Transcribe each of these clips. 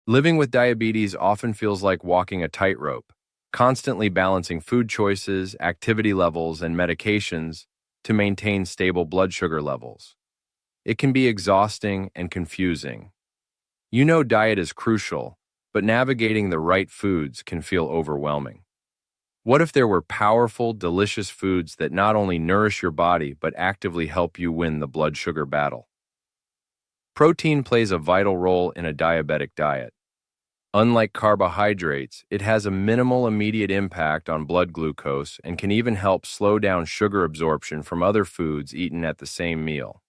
Living with diabetes often feels like walking a tightrope, constantly balancing food choices, activity levels, and medications to maintain stable blood sugar levels. It can be exhausting and confusing. You know diet is crucial, but navigating the right foods can feel overwhelming. What if there were powerful, delicious foods that not only nourish your body but actively help you win the blood sugar battle? Protein plays a vital role in a diabetic diet. Unlike carbohydrates, it has a minimal immediate impact on blood glucose and can even help slow down sugar absorption from other foods eaten at the same meal.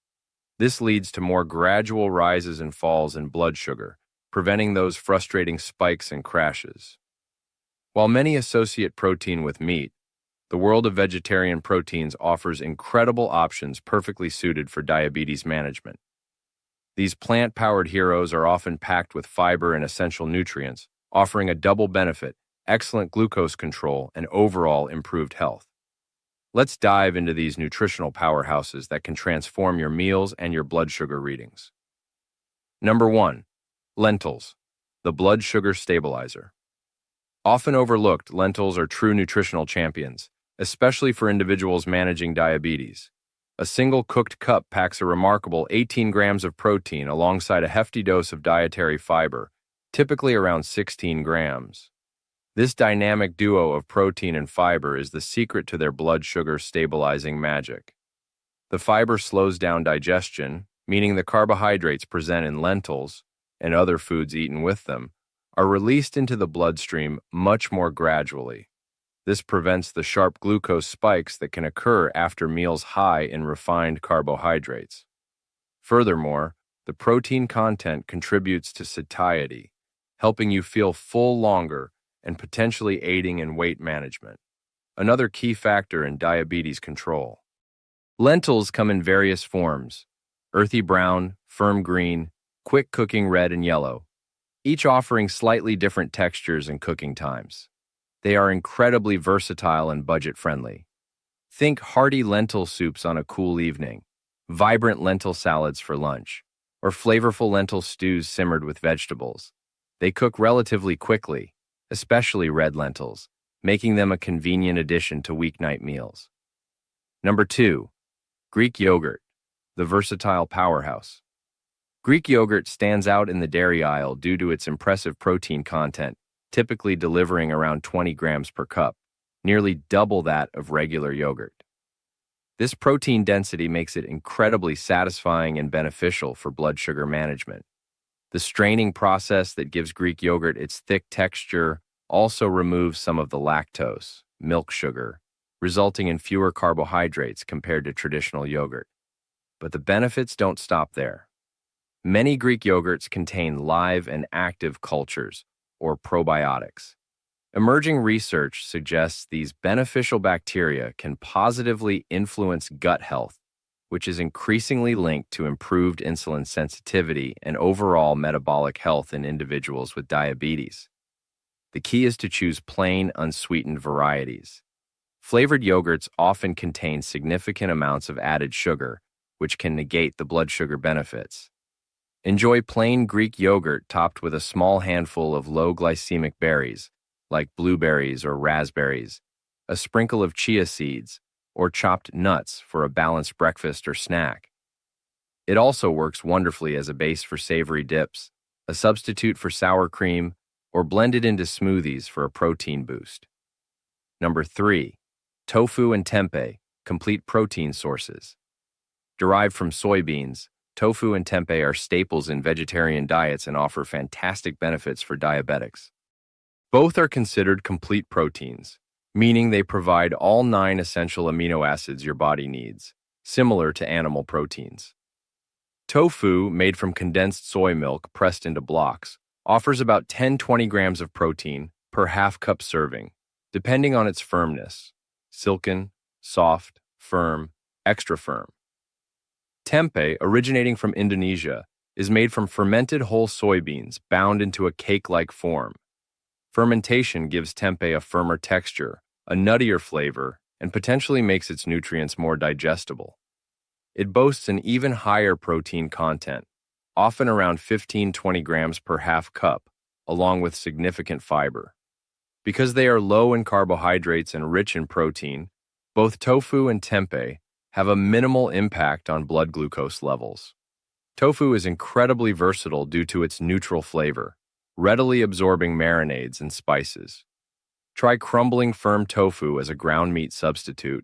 This leads to more gradual rises and falls in blood sugar, preventing those frustrating spikes and crashes. While many associate protein with meat, the world of vegetarian proteins offers incredible options perfectly suited for diabetes management. These plant-powered heroes are often packed with fiber and essential nutrients, offering a double benefit: excellent glucose control and overall improved health. Let's dive into these nutritional powerhouses that can transform your meals and your blood sugar readings. Number 1. Lentils, the blood sugar stabilizer. Often overlooked, lentils are true nutritional champions, especially for individuals managing diabetes. A single cooked cup packs a remarkable 18 grams of protein alongside a hefty dose of dietary fiber, typically around 16 grams. This dynamic duo of protein and fiber is the secret to their blood sugar stabilizing magic. The fiber slows down digestion, meaning the carbohydrates present in lentils, and other foods eaten with them, are released into the bloodstream much more gradually. This prevents the sharp glucose spikes that can occur after meals high in refined carbohydrates. Furthermore, the protein content contributes to satiety, helping you feel full longer and potentially aiding in weight management, another key factor in diabetes control. Lentils come in various forms: earthy brown, firm green, quick cooking red, and yellow, each offering slightly different textures and cooking times. They are incredibly versatile and budget-friendly. Think hearty lentil soups on a cool evening, vibrant lentil salads for lunch, or flavorful lentil stews simmered with vegetables. They cook relatively quickly, especially red lentils, making them a convenient addition to weeknight meals. Number 2. Greek yogurt, the versatile powerhouse. Greek yogurt stands out in the dairy aisle due to its impressive protein content, typically delivering around 20 grams per cup, nearly double that of regular yogurt. This protein density makes it incredibly satisfying and beneficial for blood sugar management. The straining process that gives Greek yogurt its thick texture also removes some of the lactose, milk sugar, resulting in fewer carbohydrates compared to traditional yogurt. But the benefits don't stop there. Many Greek yogurts contain live and active cultures, or probiotics. Emerging research suggests these beneficial bacteria can positively influence gut health, which is increasingly linked to improved insulin sensitivity and overall metabolic health in individuals with diabetes. The key is to choose plain, unsweetened varieties. Flavored yogurts often contain significant amounts of added sugar, which can negate the blood sugar benefits. Enjoy plain Greek yogurt topped with a small handful of low glycemic berries, like blueberries or raspberries, a sprinkle of chia seeds, or chopped nuts for a balanced breakfast or snack. It also works wonderfully as a base for savory dips, a substitute for sour cream, or blended into smoothies for a protein boost. Number 3. Tofu and tempeh, complete protein sources. Derived from soybeans, tofu and tempeh are staples in vegetarian diets and offer fantastic benefits for diabetics. Both are considered complete proteins, meaning they provide all 9 essential amino acids your body needs, similar to animal proteins. Tofu, made from condensed soy milk pressed into blocks, offers about 10-20 grams of protein per half-cup serving, depending on its firmness: silken, soft, firm, extra firm. Tempeh, originating from Indonesia, is made from fermented whole soybeans bound into a cake-like form. Fermentation gives tempeh a firmer texture, a nuttier flavor, and potentially makes its nutrients more digestible. It boasts an even higher protein content, often around 15-20 grams per half cup, along with significant fiber. Because they are low in carbohydrates and rich in protein, both tofu and tempeh have a minimal impact on blood glucose levels. Tofu is incredibly versatile due to its neutral flavor, readily absorbing marinades and spices. Try crumbling firm tofu as a ground meat substitute,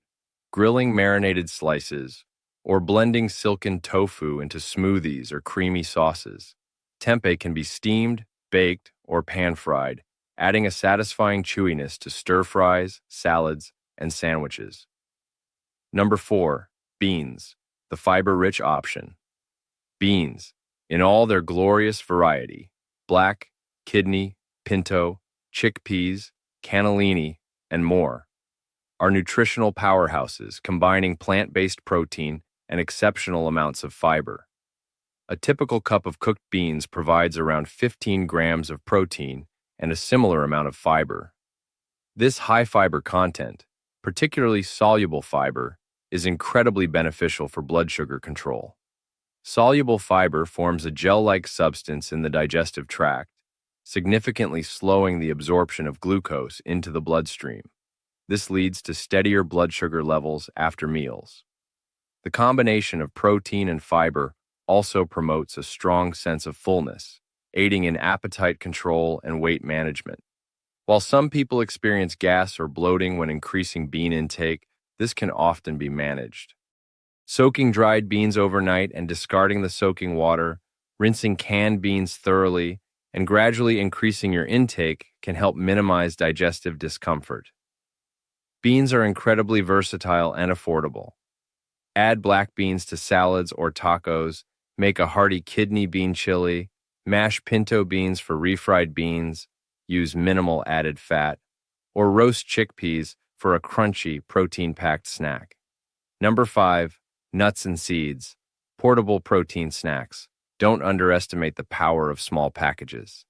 grilling marinated slices, or blending silken tofu into smoothies or creamy sauces. Tempeh can be steamed, baked, or pan-fried, adding a satisfying chewiness to stir-fries, salads, and sandwiches. Number 4. Beans, the fiber-rich option. Beans, in all their glorious variety, black, kidney, pinto, chickpeas, cannellini, and more, are nutritional powerhouses combining plant-based protein and exceptional amounts of fiber. A typical cup of cooked beans provides around 15 grams of protein and a similar amount of fiber. This high fiber content, particularly soluble fiber, is incredibly beneficial for blood sugar control. Soluble fiber forms a gel-like substance in the digestive tract, significantly slowing the absorption of glucose into the bloodstream. This leads to steadier blood sugar levels after meals. The combination of protein and fiber also promotes a strong sense of fullness, aiding in appetite control and weight management. While some people experience gas or bloating when increasing bean intake, this can often be managed. Soaking dried beans overnight and discarding the soaking water, rinsing canned beans thoroughly, and gradually increasing your intake can help minimize digestive discomfort. Beans are incredibly versatile and affordable. Add black beans to salads or tacos, make a hearty kidney bean chili, mash pinto beans for refried beans, use minimal added fat, or roast chickpeas for a crunchy, protein-packed snack. Number 5. Nuts and seeds, portable protein snacks. Don't underestimate the power of small packages.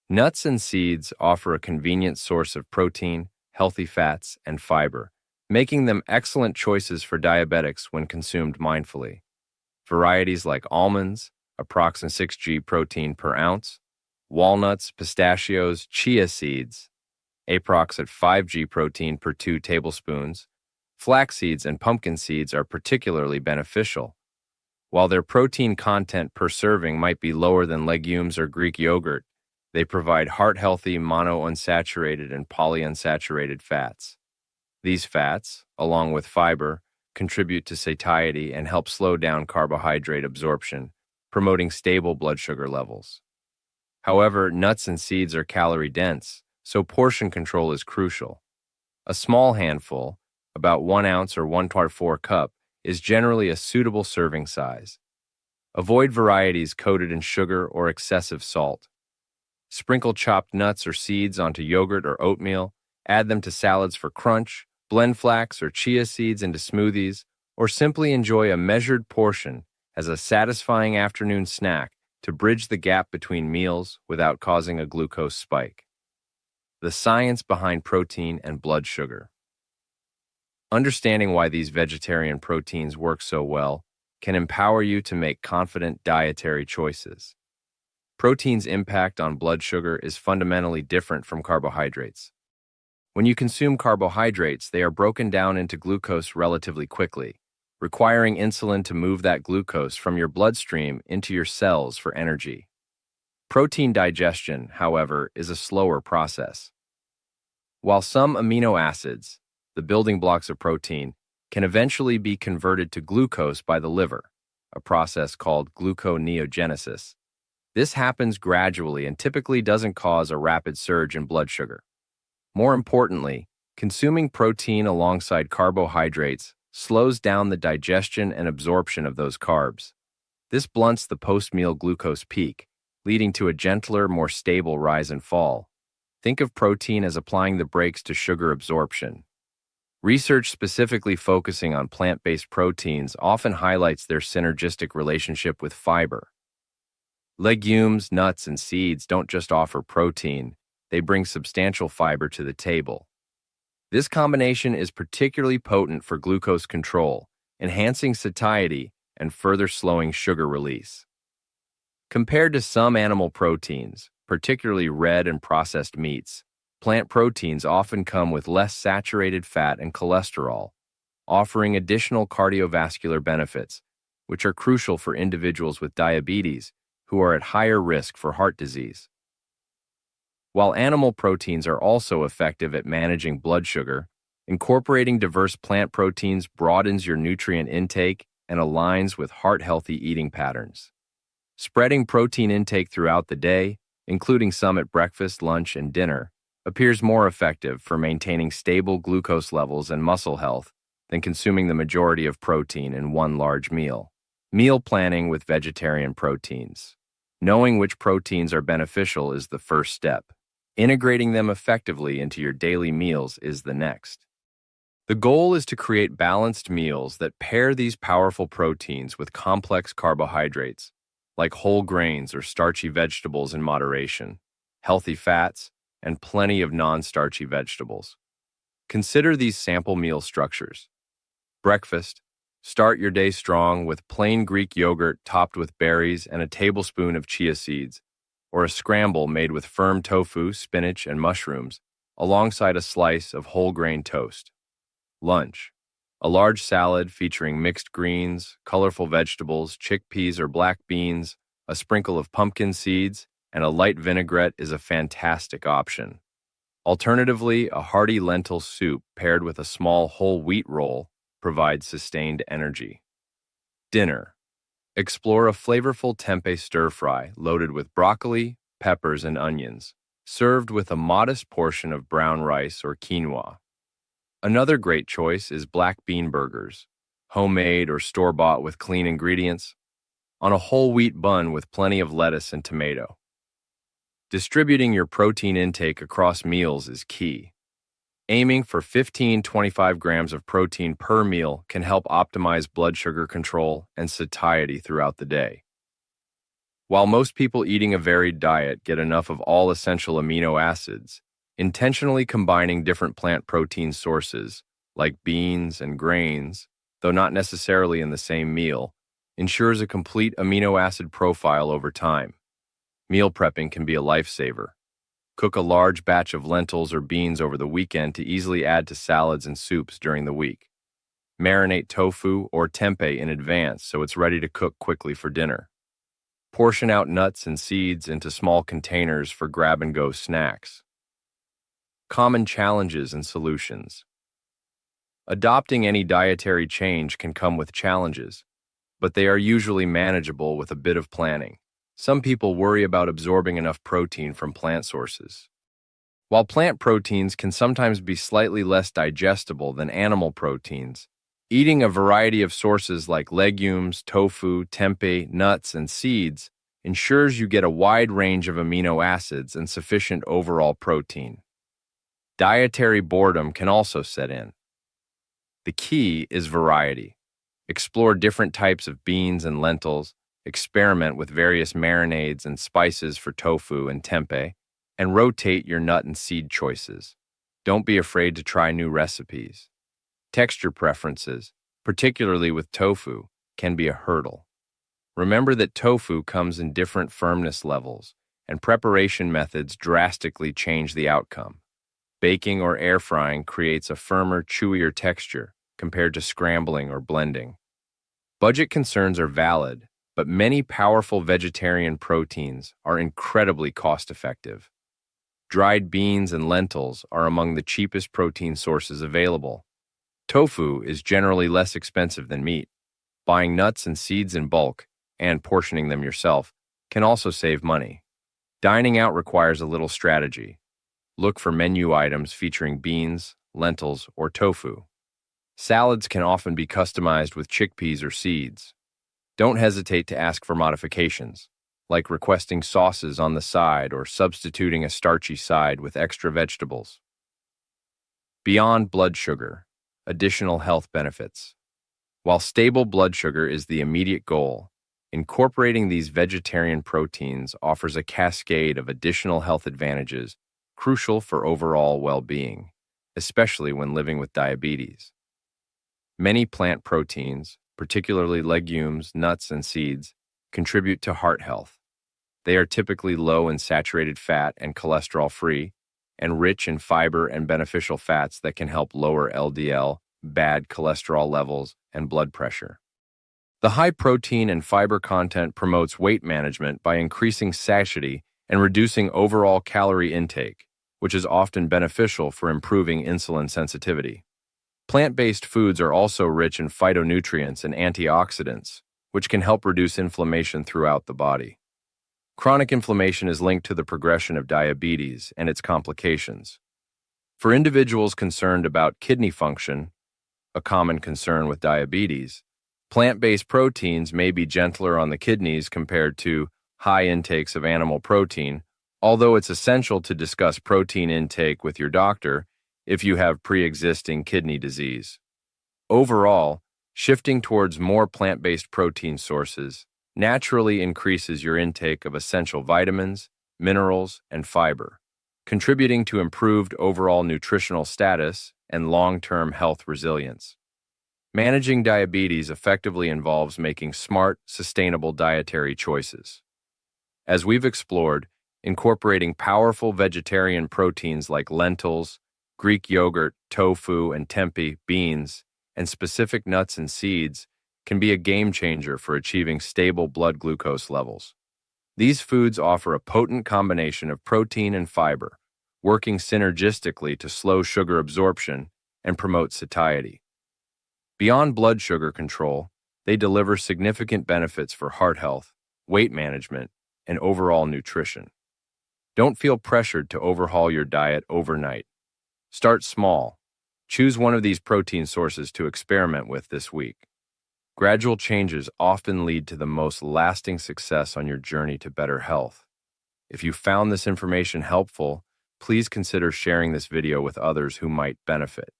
Nuts and seeds offer a convenient source of protein, healthy fats, and fiber, making them excellent choices for diabetics when consumed mindfully. Varieties like almonds, approximately 6 g protein per ounce, walnuts, pistachios, chia seeds, approximately 5 g protein per 2 tablespoons, flax seeds and pumpkin seeds are particularly beneficial. While their protein content per serving might be lower than legumes or Greek yogurt, they provide heart-healthy monounsaturated and polyunsaturated fats. These fats, along with fiber, contribute to satiety and help slow down carbohydrate absorption, promoting stable blood sugar levels. However, nuts and seeds are calorie-dense, so portion control is crucial. A small handful, about 1 ounce or 1/4 cup, is generally a suitable serving size. Avoid varieties coated in sugar or excessive salt. Sprinkle chopped nuts or seeds onto yogurt or oatmeal, add them to salads for crunch, blend flax or chia seeds into smoothies, or simply enjoy a measured portion as a satisfying afternoon snack to bridge the gap between meals without causing a glucose spike. The science behind protein and blood sugar. Understanding why these vegetarian proteins work so well can empower you to make confident dietary choices. Protein's impact on blood sugar is fundamentally different from carbohydrates. When you consume carbohydrates, they are broken down into glucose relatively quickly, requiring insulin to move that glucose from your bloodstream into your cells for energy. Protein digestion, however, is a slower process. While some amino acids, the building blocks of protein, can eventually be converted to glucose by the liver, a process called gluconeogenesis. This happens gradually and typically doesn't cause a rapid surge in blood sugar. More importantly, consuming protein alongside carbohydrates slows down the digestion and absorption of those carbs. This blunts the post-meal glucose peak, leading to a gentler, more stable rise and fall. Think of protein as applying the brakes to sugar absorption. Research specifically focusing on plant-based proteins often highlights their synergistic relationship with fiber. Legumes, nuts, and seeds don't just offer protein, they bring substantial fiber to the table. This combination is particularly potent for glucose control, enhancing satiety and further slowing sugar release. Compared to some animal proteins, particularly red and processed meats, plant proteins often come with less saturated fat and cholesterol, offering additional cardiovascular benefits, which are crucial for individuals with diabetes who are at higher risk for heart disease. While animal proteins are also effective at managing blood sugar, incorporating diverse plant proteins broadens your nutrient intake and aligns with heart-healthy eating patterns. Spreading protein intake throughout the day, including some at breakfast, lunch, and dinner, appears more effective for maintaining stable glucose levels and muscle health than consuming the majority of protein in one large meal. Meal planning with vegetarian proteins. Knowing which proteins are beneficial is the first step. Integrating them effectively into your daily meals is the next. The goal is to create balanced meals that pair these powerful proteins with complex carbohydrates, like whole grains or starchy vegetables in moderation, healthy fats, and plenty of non-starchy vegetables. Consider these sample meal structures. Breakfast. Start your day strong with plain Greek yogurt topped with berries and a tablespoon of chia seeds, or a scramble made with firm tofu, spinach, and mushrooms, alongside a slice of whole grain toast. Lunch. A large salad featuring mixed greens, colorful vegetables, chickpeas or black beans, a sprinkle of pumpkin seeds, and a light vinaigrette is a fantastic option. Alternatively, a hearty lentil soup paired with a small whole wheat roll provides sustained energy. Dinner. Explore a flavorful tempeh stir-fry loaded with broccoli, peppers, and onions, served with a modest portion of brown rice or quinoa. Another great choice is black bean burgers, homemade or store-bought with clean ingredients, on a whole wheat bun with plenty of lettuce and tomato. Distributing your protein intake across meals is key. Aiming for 15-25 grams of protein per meal can help optimize blood sugar control and satiety throughout the day. While most people eating a varied diet get enough of all essential amino acids, intentionally combining different plant protein sources, like beans and grains, though not necessarily in the same meal, ensures a complete amino acid profile over time. Meal prepping can be a lifesaver. Cook a large batch of lentils or beans over the weekend to easily add to salads and soups during the week. Marinate tofu or tempeh in advance so it's ready to cook quickly for dinner. Portion out nuts and seeds into small containers for grab-and-go snacks. Common challenges and solutions. Adopting any dietary change can come with challenges, but they are usually manageable with a bit of planning. Some people worry about absorbing enough protein from plant sources. While plant proteins can sometimes be slightly less digestible than animal proteins, eating a variety of sources like legumes, tofu, tempeh, nuts, and seeds ensures you get a wide range of amino acids and sufficient overall protein. Dietary boredom can also set in. The key is variety. Explore different types of beans and lentils, experiment with various marinades and spices for tofu and tempeh, and rotate your nut and seed choices. Don't be afraid to try new recipes. Texture preferences, particularly with tofu, can be a hurdle. Remember that tofu comes in different firmness levels, and preparation methods drastically change the outcome. Baking or air frying creates a firmer, chewier texture compared to scrambling or blending. Budget concerns are valid, but many powerful vegetarian proteins are incredibly cost-effective. Dried beans and lentils are among the cheapest protein sources available. Tofu is generally less expensive than meat. Buying nuts and seeds in bulk, and portioning them yourself, can also save money. Dining out requires a little strategy. Look for menu items featuring beans, lentils, or tofu. Salads can often be customized with chickpeas or seeds. Don't hesitate to ask for modifications, like requesting sauces on the side or substituting a starchy side with extra vegetables. Beyond blood sugar, additional health benefits. While stable blood sugar is the immediate goal, incorporating these vegetarian proteins offers a cascade of additional health advantages crucial for overall well-being, especially when living with diabetes. Many plant proteins, particularly legumes, nuts, and seeds, contribute to heart health. They are typically low in saturated fat and cholesterol-free, and rich in fiber and beneficial fats that can help lower LDL, bad cholesterol levels, and blood pressure. The high protein and fiber content promotes weight management by increasing satiety and reducing overall calorie intake, which is often beneficial for improving insulin sensitivity. Plant-based foods are also rich in phytonutrients and antioxidants, which can help reduce inflammation throughout the body. Chronic inflammation is linked to the progression of diabetes and its complications. For individuals concerned about kidney function, a common concern with diabetes, plant-based proteins may be gentler on the kidneys compared to high intakes of animal protein, although it's essential to discuss protein intake with your doctor if you have pre-existing kidney disease. Overall, shifting towards more plant-based protein sources naturally increases your intake of essential vitamins, minerals, and fiber, contributing to improved overall nutritional status and long-term health resilience. Managing diabetes effectively involves making smart, sustainable dietary choices. As we've explored, incorporating powerful vegetarian proteins like lentils, Greek yogurt, tofu, and tempeh beans, and specific nuts and seeds can be a game changer for achieving stable blood glucose levels. These foods offer a potent combination of protein and fiber, working synergistically to slow sugar absorption and promote satiety. Beyond blood sugar control, they deliver significant benefits for heart health, weight management, and overall nutrition. Don't feel pressured to overhaul your diet overnight. Start small. Choose one of these protein sources to experiment with this week. Gradual changes often lead to the most lasting success on your journey to better health. If you found this information helpful, please consider sharing this video with others who might benefit.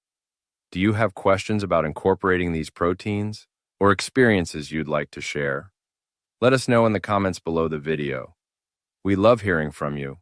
Do you have questions about incorporating these proteins or experiences you'd like to share? Let us know in the comments below the video. We love hearing from you,